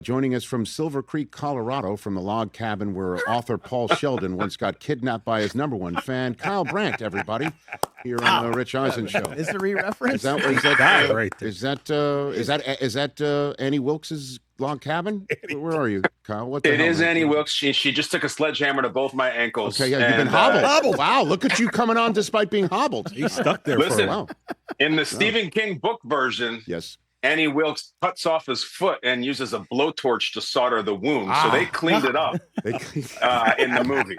Joining us from Silver Creek, Colorado, from the log cabin where author Paul Sheldon once got kidnapped by his number one fan, Kyle Brandt, everybody, here on the Rich Eisen Show. Misery reference? Is that Annie Wilkes' log cabin? Where are you, Kyle? What the It hell, is man? Annie Wilkes. She just took a sledgehammer to both my ankles. Okay, yeah, you've been hobbled. Wow, look at you coming on despite being hobbled. He's stuck there for a while. In the Stephen King book version, yes, Annie Wilkes cuts off his foot and uses a blowtorch to solder the wound. So they cleaned it up in the movie.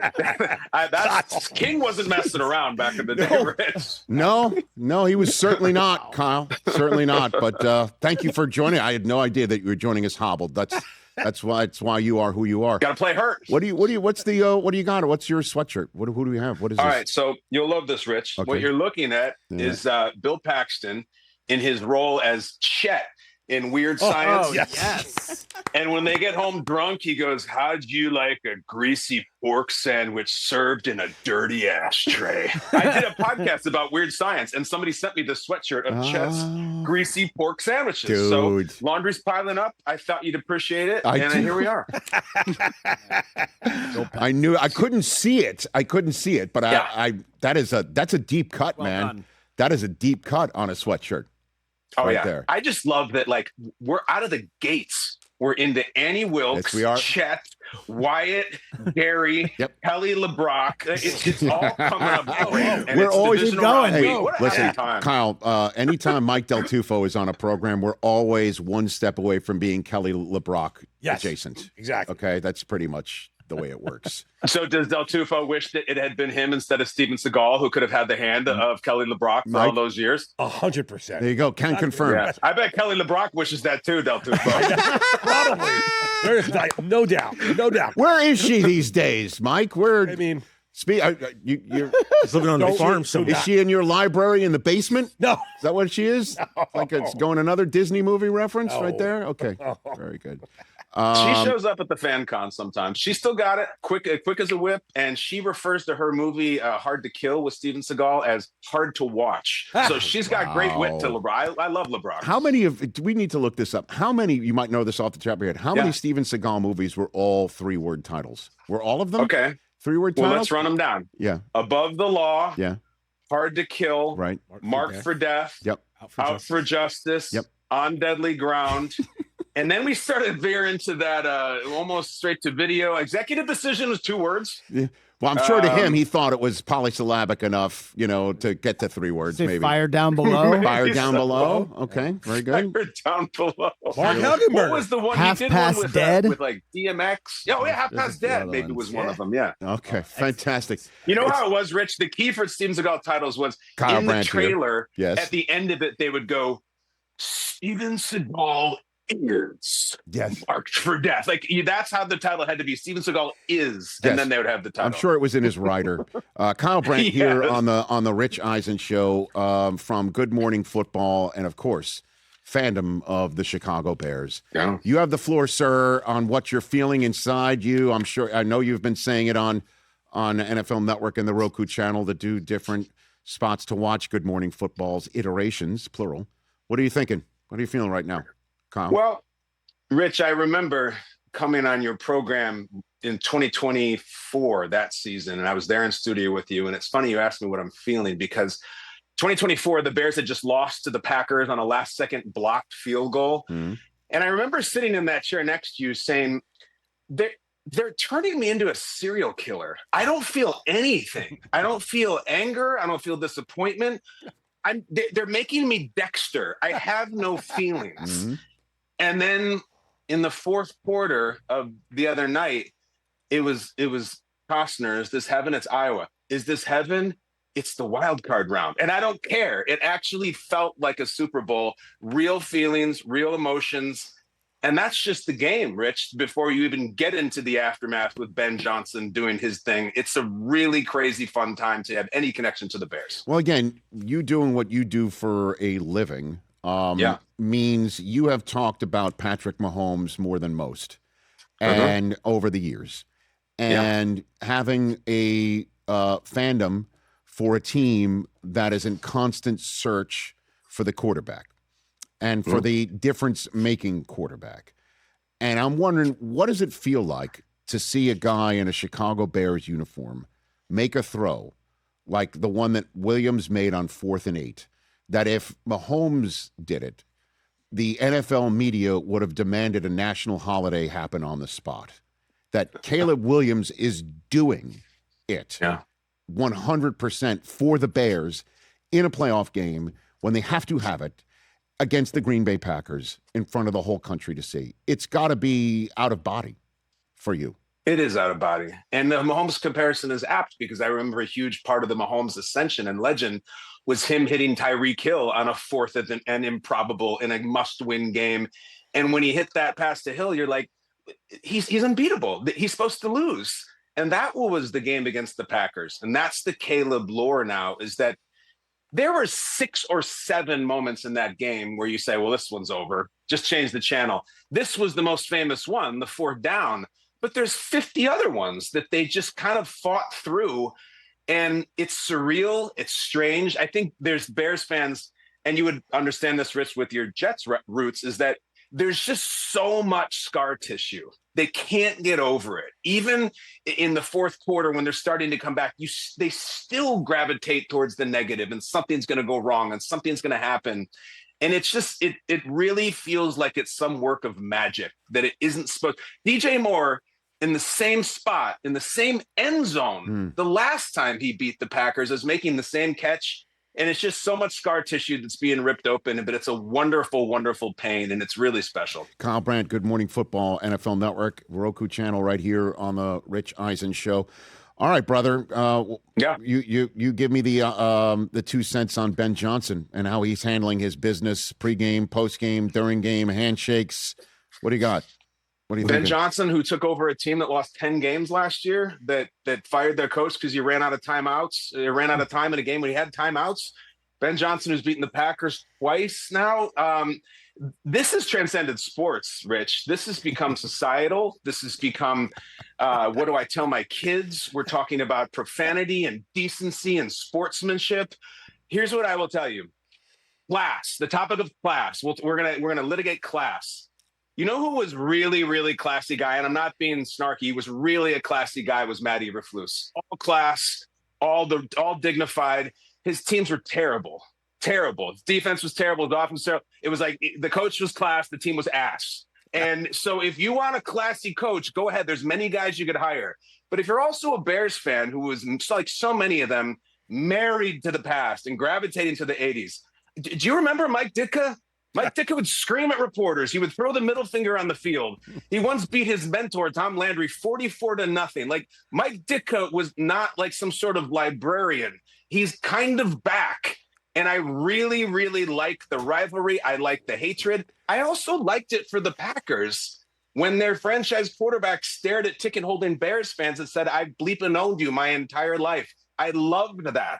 King wasn't messing around back in the day, Rich. No, he was certainly not, Kyle. Certainly not. But thank you for joining. I had no idea that you were joining us hobbled. That's why you are who you are. Got to play hurt. What do you got? What's your sweatshirt? Who do we have? What is All this? right, so you'll love this, Rich. Okay. What you're looking at is Bill Paxton in his role as Chet in Weird Science. Oh, yes. And when they get home drunk, he goes, "How'd you like a greasy pork sandwich served in a dirty ashtray?" I did a podcast about Weird Science, and somebody sent me the sweatshirt of Chet's greasy pork sandwiches. Dude. So laundry's piling up. I thought you'd appreciate it, here we are. I knew I couldn't see it. But that's a deep cut, well man. Done. That is a deep cut on a sweatshirt. Oh, right yeah. There. I just love that, like, we're out of the gates. We're into Annie Wilkes, yes, we are. Chet, Wyatt, Gary, Kelly LeBrock. It's all coming up. We're always going. Hey, listen, Kyle, anytime Mike Del Tufo is on a program, we're always one step away from being Kelly LeBrock adjacent. Exactly. Okay, that's pretty much the way it works. So does Del Tufo wish that it had been him instead of Steven Seagal, who could have had the hand of Kelly LeBrock for all those years? 100%. There you go. Can confirm. Yeah. I bet Kelly LeBrock wishes that too, Del Tufo. Probably. There's no doubt. Where is she these days, Mike? You're She's living on the farm. So is she in your library in the basement? No. Is that what she is? No. Like it's going another Disney movie reference right there? Okay. Very good. She shows up at the fan con sometimes. She still got it quick as a whip, and she refers to her movie Hard to Kill with Steven Seagal as hard to watch. So she's got great wit to LeBron. I love LeBron. How many we need to look this up. How many, you might know this off the top of your head, how many Steven Seagal movies were all 3-word titles? Were all of them? Okay. 3-word titles? Well, let's run them down. Yeah. Above the Law. Yeah. Hard to Kill. Right. Marked for Death. Yep. Out for Justice. Yep. On Deadly Ground. And then we started veering to that almost straight to video. Executive Decision was 2 words. Yeah. Well, I'm sure to him, he thought it was polysyllabic enough, to get to 3 words. Say maybe. Fire Down Below. Fire Down Below. Okay, very good. Fire Down Below. What was the one Half he did Past one with, Dead? With like DMX? Oh, yeah, Half Past Dead maybe was one of them, yeah. Okay, fantastic. You know how it was, Rich? The key for Steven Seagal titles was Kyle in Brandt the trailer, here. Yes. At the end of it, they would go, Steven Seagal is marked for death. Like that's how the title had to be. Steven Seagal is, and then they would have the title. I'm sure it was in his writer. Kyle Brandt here on the Rich Eisen Show from Good Morning Football, and of course, fandom of the Chicago Bears. Yeah. You have the floor, sir, on what you're feeling inside you. I know you've been saying it on NFL Network and the Roku channel that do different spots to watch Good Morning Football's iterations, plural. What are you thinking? What are you feeling right now, Kyle? Well, Rich, I remember coming on your program in 2024 that season, and I was there in studio with you. And it's funny you asked me what I'm feeling because 2024, the Bears had just lost to the Packers on a last-second blocked field goal. Mm-hmm. And I remember sitting in that chair next to you saying, they're turning me into a serial killer. I don't feel anything. I don't feel anger. I don't feel disappointment. They're making me Dexter. I have no feelings. Mm-hmm. And then in the fourth quarter of the other night, it was Costner. Is this heaven? It's Iowa. Is this heaven? It's the wild card round. And I don't care. It actually felt like a Super Bowl. Real feelings, real emotions. And that's just the game, Rich, before you even get into the aftermath with Ben Johnson doing his thing. It's a really crazy fun time to have any connection to the Bears. Well, again, you doing what you do for a living means you have talked about Patrick Mahomes more than most and over the years. And having a fandom for a team that is in constant search for the quarterback. And for the difference-making quarterback. And I'm wondering, what does it feel like to see a guy in a Chicago Bears uniform make a throw like the one that Williams made on 4th and 8, that if Mahomes did it, the NFL media would have demanded a national holiday happen on the spot? That Caleb Williams is doing it 100% for the Bears in a playoff game when they have to have it against the Green Bay Packers in front of the whole country to see. It's got to be out of body for you. It is out of body. And the Mahomes comparison is apt because I remember a huge part of the Mahomes ascension and legend was him hitting Tyreek Hill on a 4th and improbable in a must-win game. And when he hit that pass to Hill, you're like, he's unbeatable. He's supposed to lose. And that was the game against the Packers. And that's the Caleb lore now, is that there were 6 or 7 moments in that game where you say, well, this one's over. Just change the channel. This was the most famous one, the 4th down. But there's 50 other ones that they just kind of fought through. And it's surreal. It's strange. I think there's Bears fans, and you would understand this, Rich, with your Jets roots, is that there's just so much scar tissue. They can't get over it. Even in the 4th quarter, when they're starting to come back, they still gravitate towards the negative, and something's going to go wrong and something's going to happen. And it's just, it really feels like it's some work of magic that it isn't supposed. DJ Moore, in the same spot, in the same end zone, the last time he beat the Packers, is making the same catch. And it's just so much scar tissue that's being ripped open, but it's a wonderful, wonderful pain, and it's really special. Kyle Brandt, Good Morning Football, NFL Network, Roku channel right here on the Rich Eisen Show. All right, brother. You give me the 2 cents on Ben Johnson and how he's handling his business pregame, postgame, during game, handshakes. What do you got? What do you think? Ben Johnson, who took over a team that lost 10 games last year, that fired their coach because he ran out of timeouts. They ran out of time in a game when he had timeouts. Ben Johnson, who's beaten the Packers twice now. This has transcended sports, Rich. This has become societal. This has become, what do I tell my kids? We're talking about profanity and decency and sportsmanship. Here's what I will tell you. Class, the topic of class. We're gonna litigate class. You know who was really, really classy guy, and I'm not being snarky, he was really a classy guy, was Matt Eberflus. All class, all dignified. His teams were terrible. His defense was terrible. His offense was terrible. It was like the coach was class, the team was ass. And so if you want a classy coach, go ahead. There's many guys you could hire. But if you're also a Bears fan who was, like so many of them, married to the past and gravitating to the 80s, do you remember Mike Ditka? Mike Ditka would scream at reporters. He would throw the middle finger on the field. He once beat his mentor, Tom Landry, 44-0. Like, Mike Ditka was not like some sort of librarian. He's kind of back. And I really, really like the rivalry. I like the hatred. I also liked it for the Packers when their franchise quarterback stared at ticket-holding Bears fans and said, I've bleeping owned you my entire life. I loved that.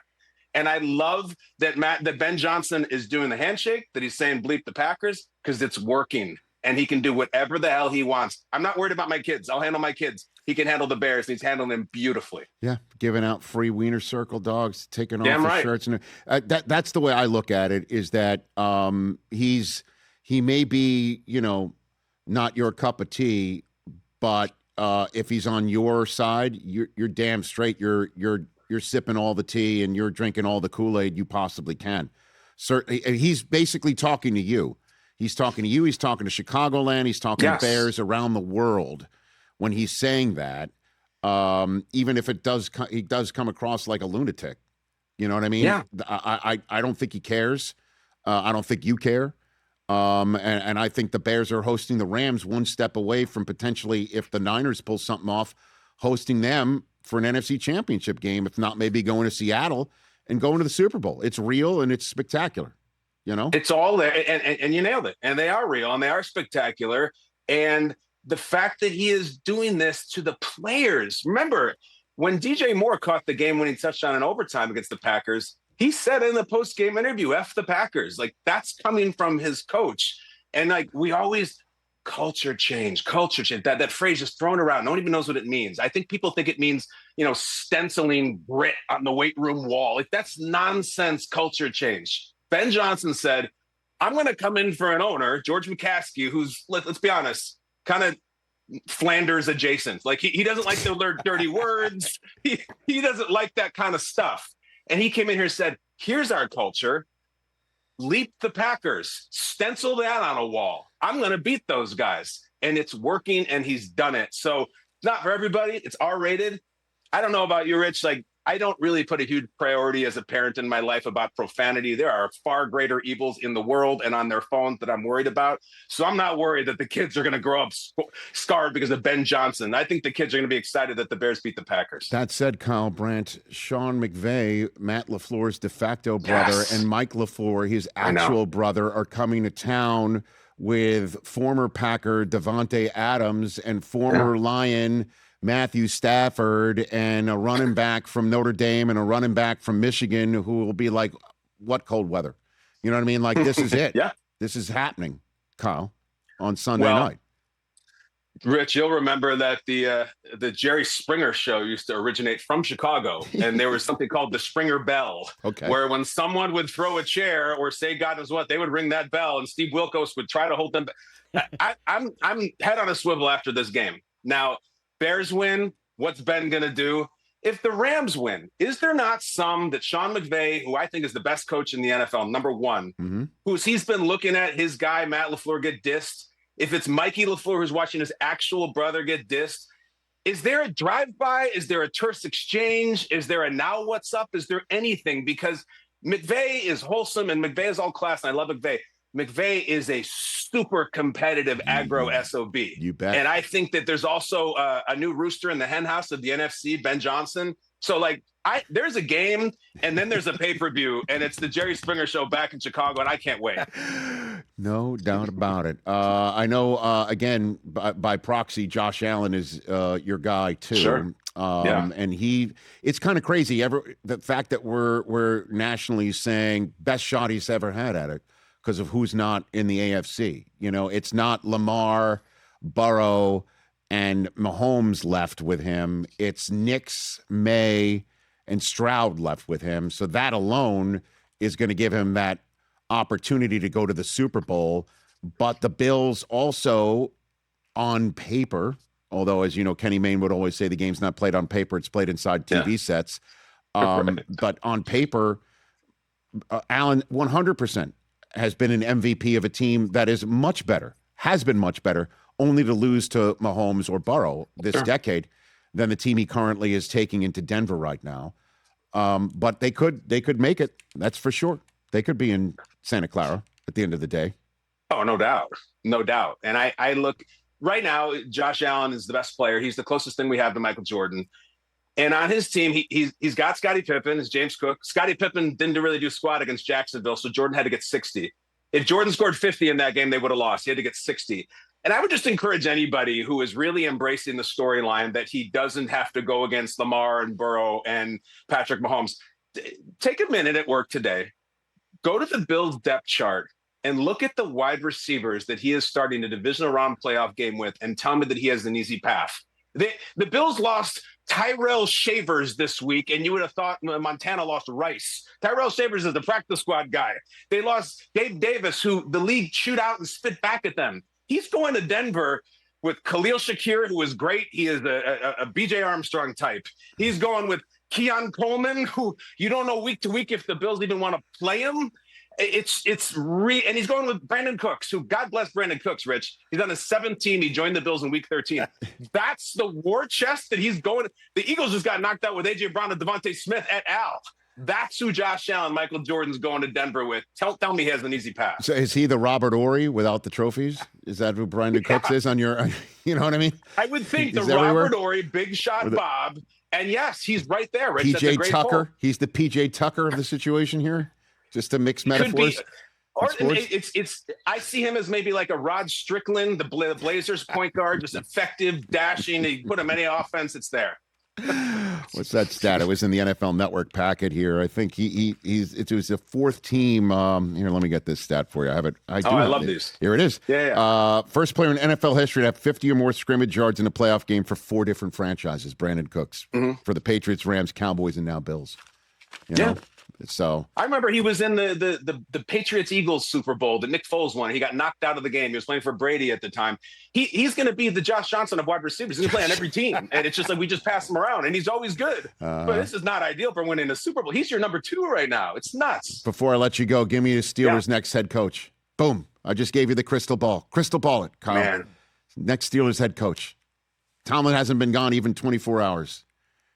And I love that Ben Johnson is doing the handshake, that he's saying bleep the Packers, because it's working. And he can do whatever the hell he wants. I'm not worried about my kids. I'll handle my kids. He can handle the Bears. And he's handling them beautifully. Yeah, giving out free Wiener Circle dogs, taking off Damn his right. shirts. And that's the way I look at it, is that he may be, not your cup of tea, but if he's on your side, you're damn straight. You're sipping all the tea and you're drinking all the Kool-Aid you possibly can. Certainly, he's basically talking to you. He's talking to you. He's talking to Chicagoland. He's talking to Bears around the world when he's saying that. Even if he does come across like a lunatic. You know what I mean? Yeah. I don't think he cares. I don't think you care. And I think the Bears are hosting the Rams one step away from potentially, if the Niners pull something off, hosting them for an NFC championship game, if not maybe going to Seattle and going to the Super Bowl. It's real and it's spectacular, It's all there, and you nailed it. And they are real and they are spectacular. And the fact that he is doing this to the players. Remember, when DJ Moore caught the game-winning touchdown in overtime against the Packers, he said in the post-game interview, F the Packers. Like, that's coming from his coach. And like, we always... culture change. That phrase is thrown around. No one even knows what it means. I think people think it means, stenciling grit on the weight room wall. Like, that's nonsense culture change. Ben Johnson said, I'm going to come in for an owner, George McCaskey, who's, let's be honest, kind of Flanders adjacent. Like he doesn't like to learn dirty words. He doesn't like that kind of stuff. And he came in here and said, here's our culture. Leap the Packers. Stencil that on a wall. I'm going to beat those guys. And it's working, and he's done it. So not for everybody. It's R-rated. I don't know about you, Rich. Like, I don't really put a huge priority as a parent in my life about profanity. There are far greater evils in the world and on their phones that I'm worried about. So I'm not worried that the kids are going to grow up scarred because of Ben Johnson. I think the kids are going to be excited that the Bears beat the Packers. That said, Kyle Brandt, Sean McVay, Matt LaFleur's de facto brother, and Mike LaFleur, his actual brother, are coming to town with former Packer Devontae Adams and former Lion Matthew Stafford and a running back from Notre Dame and a running back from Michigan who will be like, what cold weather? You know what I mean? Like, this is it. This is happening, Kyle, on Sunday night. Rich, you'll remember that the Jerry Springer show used to originate from Chicago, and there was something called the Springer Bell, where when someone would throw a chair or say God knows what, they would ring that bell, and Steve Wilkos would try to hold them back. I'm head on a swivel after this game. Now, Bears win, what's Ben going to do? If the Rams win, is there not some that Sean McVay, who I think is the best coach in the NFL, number one, he's been looking at his guy, Matt LaFleur, get dissed? If it's Mikey LaFleur who's watching his actual brother get dissed, is there a drive-by? Is there a terse exchange? Is there a now what's up? Is there anything? Because McVay is wholesome and McVay is all class, and I love McVay. McVay is a super competitive aggro SOB. You bet. And I think that there's also a new rooster in the hen house of the NFC, Ben Johnson. So, like, there's a game, and then there's a pay-per-view, and it's the Jerry Springer show back in Chicago, and I can't wait. No doubt about it. I know, again, by proxy, Josh Allen is your guy, too. Sure. And it's kind of crazy. The fact that we're nationally saying best shot he's ever had at it, because of who's not in the AFC. You know, it's not Lamar, Burrow, and Mahomes left with him. It's Nix, May, and Stroud left with him. So that alone is going to give him that opportunity to go to the Super Bowl. But the Bills also, on paper, although, as you know, Kenny Mayne would always say the game's not played on paper, it's played inside TV sets. But on paper, Allen 100% has been an MVP of a team that is much better, has been much better, only to lose to Mahomes or Burrow this decade than the team he currently is taking into Denver right now. But they could make it. That's for sure. They could be in Santa Clara at the end of the day. Oh, no doubt. No doubt. And I look right now, Josh Allen is the best player. He's the closest thing we have to Michael Jordan. And on his team, he's got Scottie Pippen, his James Cook. Scottie Pippen didn't really do squat against Jacksonville, so Jordan had to get 60. If Jordan scored 50 in that game, they would have lost. He had to get 60. And I would just encourage anybody who is really embracing the storyline that he doesn't have to go against Lamar and Burrow and Patrick Mahomes. Take a minute at work today. Go to the Bills depth chart and look at the wide receivers that he is starting a divisional round playoff game with and tell me that he has an easy path. The Bills lost Tyrell Shavers this week, and you would have thought Montana lost Rice. Tyrell Shavers is the practice squad guy. They lost Gabe Davis, who the league chewed out and spit back at them. He's going to Denver with Khalil Shakir, who is great. He is a B.J. Armstrong type. He's going with Keon Coleman, who you don't know week to week if the Bills even want to play him. And he's going with Brandon Cooks, who, God bless Brandon Cooks, Rich. He's on his 7th team. He joined the Bills in week 13. That's the war chest that he's going. The Eagles just got knocked out with A.J. Brown and Devontae Smith et al. That's who Josh Allen, Michael Jordan's going to Denver with. Tell me he has an easy path. So is he the Robert Ory without the trophies? Is that who Brandon Cooks is on your, you know what I mean? I would think the Robert Ory, Big Shot Bob. And yes, he's right there, Rich. P.J. Tucker. He's the P.J. Tucker of the situation here. Just to mix metaphors. I see him as maybe like a Rod Strickland, the Blazers point guard, just effective, dashing. You put him any offense, it's there. What's that stat? It was in the NFL Network packet here. I think it was the 4th team. Here, let me get this stat for you. I have it. I love these. Here it is. Yeah. First player in NFL history to have 50 or more scrimmage yards in a playoff game for 4 different franchises. Brandon Cooks for the Patriots, Rams, Cowboys, and now Bills. You know? So I remember he was in the Patriots-Eagles Super Bowl that Nick Foles won. He got knocked out of the game. He was playing for Brady at the time. He's going to be the Josh Johnson of wide receivers. He's going to play on every team. And it's just like we just pass him around, and he's always good. But this is not ideal for winning a Super Bowl. He's your number 2 right now. It's nuts. Before I let you go, give me the Steelers' next head coach. Boom. I just gave you the crystal ball. Crystal ball it, Kyle. Man. Next Steelers head coach. Tomlin hasn't been gone even 24 hours.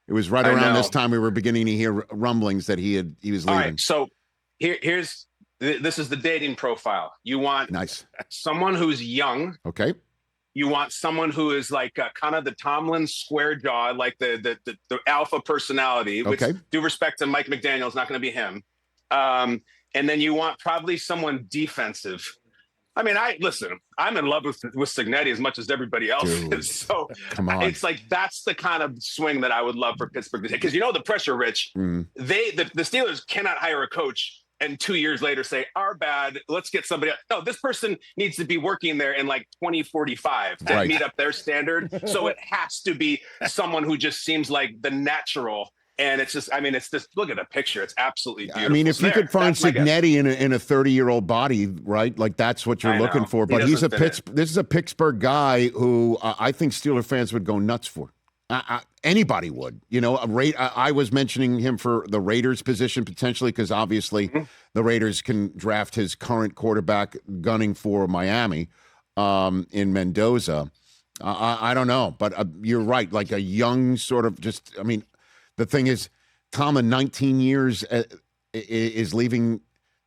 It was right around this time we were beginning to hear rumblings that he was leaving. All right, so this is the dating profile. You want someone who's young. Okay. You want someone who is like kind of the Tomlin square jaw, like the alpha personality. Which, due respect to Mike McDaniel, is not going to be him. And then you want probably someone defensive. I mean, I'm in love with Cignetti as much as everybody else is. So come on. It's like that's the kind of swing that I would love for Pittsburgh to take. Because the pressure, Rich. The Steelers cannot hire a coach and 2 years later say, our bad, let's get somebody else. No, this person needs to be working there in like 2045 to meet up their standard. So it has to be someone who just seems like the natural. And it's just, look at the picture. It's absolutely beautiful. I mean, if you could find Cignetti in a 30-year-old body, right? Like that's what you're looking for. But this is a Pittsburgh guy who I think Steeler fans would go nuts for. Anybody would. I was mentioning him for the Raiders position potentially because obviously the Raiders can draft his current quarterback gunning for Miami in Mendoza. I don't know, but you're right. Like a young sort of the thing is, Tomlin, 19 years, is leaving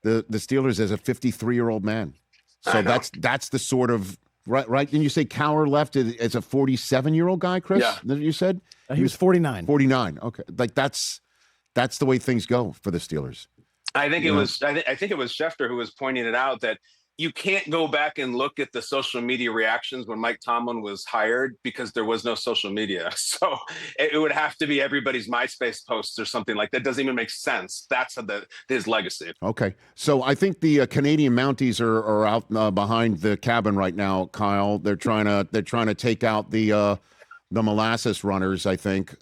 the Steelers as a 53-year-old man. So that's the sort of right. Didn't you say Cowher left as a 47-year-old guy, Chris? Yeah, that you said he was 49. 49. Okay, like that's the way things go for the Steelers. I think it was Schefter who was pointing it out that you can't go back and look at the social media reactions when Mike Tomlin was hired because there was no social media. So it would have to be everybody's MySpace posts or something like that. Doesn't even make sense. That's his legacy. Okay. So I think the Canadian Mounties are out behind the cabin right now, Kyle. They're trying to take out the molasses runners, I think.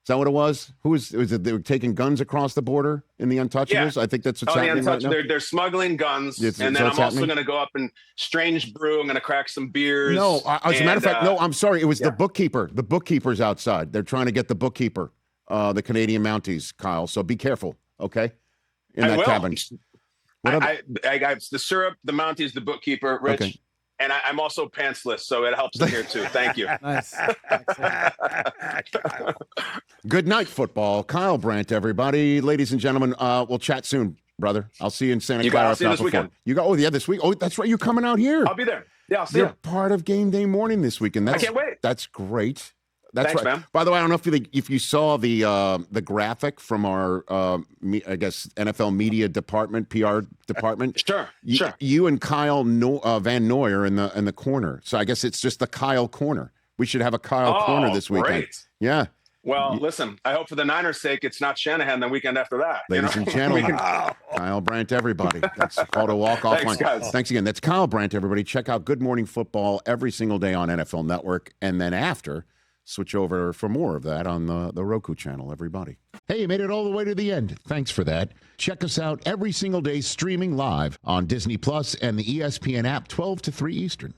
Is that what it was? Was it? They were taking guns across the border in the Untouchables. Yeah. I think that's what's happening right now. They're smuggling guns, and then I'm also going to go up and Strange Brew. I'm going to crack some beers. No, as a matter of fact, no. I'm sorry. It was the bookkeeper. The bookkeeper's outside. They're trying to get the bookkeeper, the Canadian Mounties, Kyle. So be careful, okay? In that cabin. I got the syrup, the Mounties, the bookkeeper, Rich. Okay. And I'm also pantsless, so it helps here too. Thank you. Nice. Good night, football. Kyle Brandt, everybody. Ladies and gentlemen, we'll chat soon, brother. I'll see you in Santa Clara. I'll see you this weekend. You go, this week? Oh, that's right. You're coming out here. I'll be there. Yeah, I'll see you. You're part of game day morning this weekend. I can't wait. That's great. That's Thanks, right. Man. By the way, I don't know if you saw the graphic from our I guess NFL media department, PR department. Sure. You and Kyle Van Noy are in the corner. So I guess it's just the Kyle corner. We should have a Kyle corner this weekend. Great. Yeah. Well, listen, I hope for the Niners' sake it's not Shanahan the weekend after that. Ladies and gentlemen, Kyle Brandt, everybody. That's called a walk-off line. Thanks again. That's Kyle Brandt, everybody. Check out Good Morning Football every single day on NFL Network. And then after, switch over for more of that on the Roku channel, everybody. Hey, you made it all the way to the end. Thanks for that. Check us out every single day streaming live on Disney Plus and the ESPN app 12 to 3 Eastern.